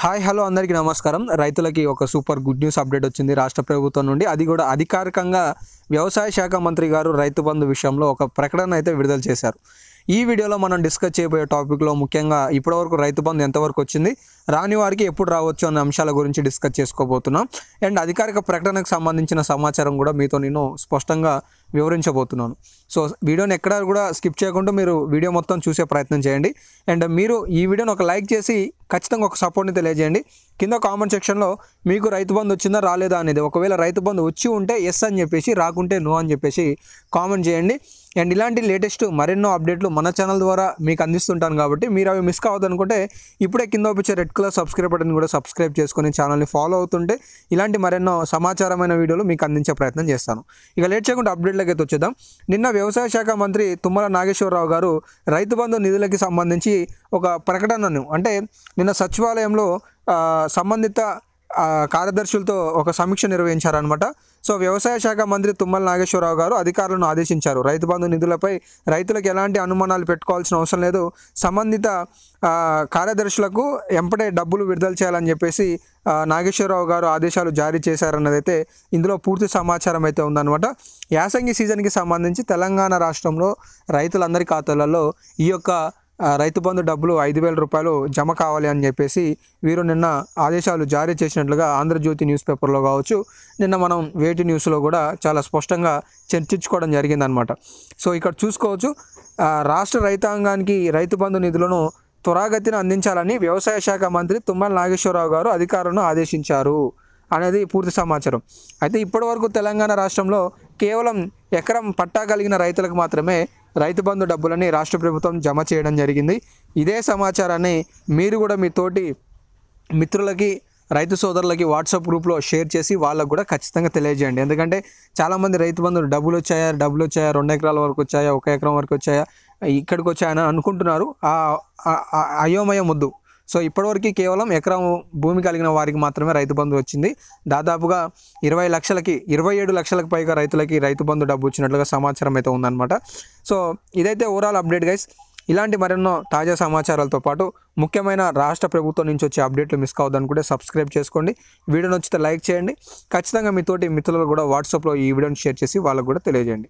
Hi hello అందరికీ నమస్కారం. రైతులకి ఒక సూపర్ గుడ్ న్యూస్ అప్డేట్ వచ్చింది రాష్ట్ర ప్రభుత్వం నుండి. అది కూడా అధికారికంగా వ్యవసాయ శాఖ మంత్రి గారు రైతు బంధు విషయంలో ఒక ప్రకటన అయితే విడుదల చేశారు. ఈ వీడియోలో మనం డిస్కస్ చేయబోయే టాపిక్లో ముఖ్యంగా ఇప్పటివరకు రైతు బంధు ఎంతవరకు వచ్చింది, రాని వారికి ఎప్పుడు రావచ్చు అనే అంశాల గురించి డిస్కస్ చేసుకోబోతున్నాం. అండ్ అధికారిక ప్రకటనకు సంబంధించిన సమాచారం కూడా మీతో నేను స్పష్టంగా వివరించబోతున్నాను. సో వీడియోని ఎక్కడ కూడా స్కిప్ చేయకుండా మీరు వీడియో మొత్తం చూసే ప్రయత్నం చేయండి. అండ్ మీరు ఈ వీడియోని ఒక లైక్ చేసి ఖచ్చితంగా ఒక సపోర్ట్ని తెలియజేయండి. కింద కామెంట్ సెక్షన్లో మీకు రైతు బంధు వచ్చిందా రాలేదా అనేది, ఒకవేళ రైతు బంధు వచ్చి ఉంటే ఎస్ అని చెప్పేసి, రాకుంటే నో అని చెప్పేసి కామెంట్ చేయండి. అండ్ ఇలాంటి లేటెస్ట్ మరెన్నో అప్డేట్లు మన ఛానల్ ద్వారా మీకు అందిస్తుంటాను కాబట్టి మీరు అవి మిస్ కావద్దనుకుంటే ఇప్పుడే కింద వచ్చే రెడ్ కలర్ సబ్స్క్రైబ్ బటన్ కూడా సబ్స్క్రైబ్ చేసుకొని ఛానల్ని ఫాలో అవుతుంటే ఇలాంటి మరెన్నో సమాచారమైన వీడియోలు మీకు అందించే ప్రయత్నం చేస్తాను. ఇక లేట్ చేయకుండా అప్డేట్లకి అయితే వచ్చేద్దాం. నిన్న వ్యవసాయ శాఖ మంత్రి తుమ్మల నాగేశ్వరరావు గారు రైతు బంధు నిధులకి సంబంధించి ఒక ప్రకటనను, అంటే నిన్న సచివాలయంలో సంబంధిత కార్యదర్శులతో ఒక సమీక్ష నిర్వహించారనమాట. సో వ్యవసాయ శాఖ మంత్రి తుమ్మల నాగేశ్వరరావు గారు అధికారులను ఆదేశించారు. రైతు బంధు నిధులపై రైతులకు ఎలాంటి అనుమానాలు పెట్టుకోవాల్సిన అవసరం లేదు, సంబంధిత కార్యదర్శులకు ఎంపటే డబ్బులు విడుదల చేయాలని చెప్పేసి నాగేశ్వరరావు గారు ఆదేశాలు జారీ చేశారన్నదైతే ఇందులో పూర్తి సమాచారం అయితే ఉందన్నమాట. యాసంగి సీజన్కి సంబంధించి తెలంగాణ రాష్ట్రంలో రైతులందరి ఖాతాలలో ఈ యొక్క రైతు బంధు డబ్బులు 5,000 రూపాయలు జమ కావాలి అని చెప్పేసి వీరు నిన్న ఆదేశాలు జారీ చేసినట్లుగా ఆంధ్రజ్యోతి న్యూస్ పేపర్లో కావచ్చు, నిన్న మనం వేటి న్యూస్లో కూడా చాలా స్పష్టంగా చర్చించుకోవడం జరిగిందనమాట. సో ఇక్కడ చూసుకోవచ్చు, రాష్ట్ర రైతాంగానికి రైతు బంధు నిధులను త్వరాగతిన అందించాలని వ్యవసాయ శాఖ మంత్రి తుమ్మల నాగేశ్వరరావు గారు అధికారులను ఆదేశించారు అనేది పూర్తి సమాచారం. అయితే ఇప్పటివరకు తెలంగాణ రాష్ట్రంలో కేవలం ఎకరం పట్టా కలిగిన రైతులకు మాత్రమే రైతు బంధు డబ్బులని రాష్ట్ర ప్రభుత్వం జమ చేయడం జరిగింది. ఇదే సమాచారాన్ని మీరు కూడా మీ తోటి మిత్రులకి, రైతు సోదరులకి వాట్సాప్ గ్రూప్లో షేర్ చేసి వాళ్ళకు కూడా ఖచ్చితంగా తెలియజేయండి. ఎందుకంటే చాలామంది రైతు బంధువులు డబ్బులు వచ్చాయా 2 ఎకరాల వరకు వచ్చాయా, 1 ఎకరం వరకు వచ్చాయా, ఇక్కడికి వచ్చాయని అనుకుంటున్నారు. అయోమయం వద్దు. సో ఇప్పటివరకు కేవలం ఎకరం భూమి కలిగిన వారికి మాత్రమే రైతు బంధు వచ్చింది. దాదాపుగా 27 లక్షలకు పైగా రైతులకి రైతు బంధు డబ్బు వచ్చినట్లుగా సమాచారం అయితే ఉందన్నమాట. సో ఇదైతే ఓవరాల్ అప్డేట్ గైస్. ఇలాంటి మరెన్నో తాజా సమాచారాలతో పాటు ముఖ్యమైన రాష్ట్ర ప్రభుత్వం నుంచి వచ్చే అప్డేట్లు మిస్ కావద్దనుకుంటే సబ్స్క్రైబ్ చేసుకోండి. వీడియో నచ్చితే లైక్ చేయండి. ఖచ్చితంగా మీతోటి మిత్రులు కూడా వాట్సాప్లో ఈ వీడియోని షేర్ చేసి వాళ్ళకు కూడా తెలియజేయండి.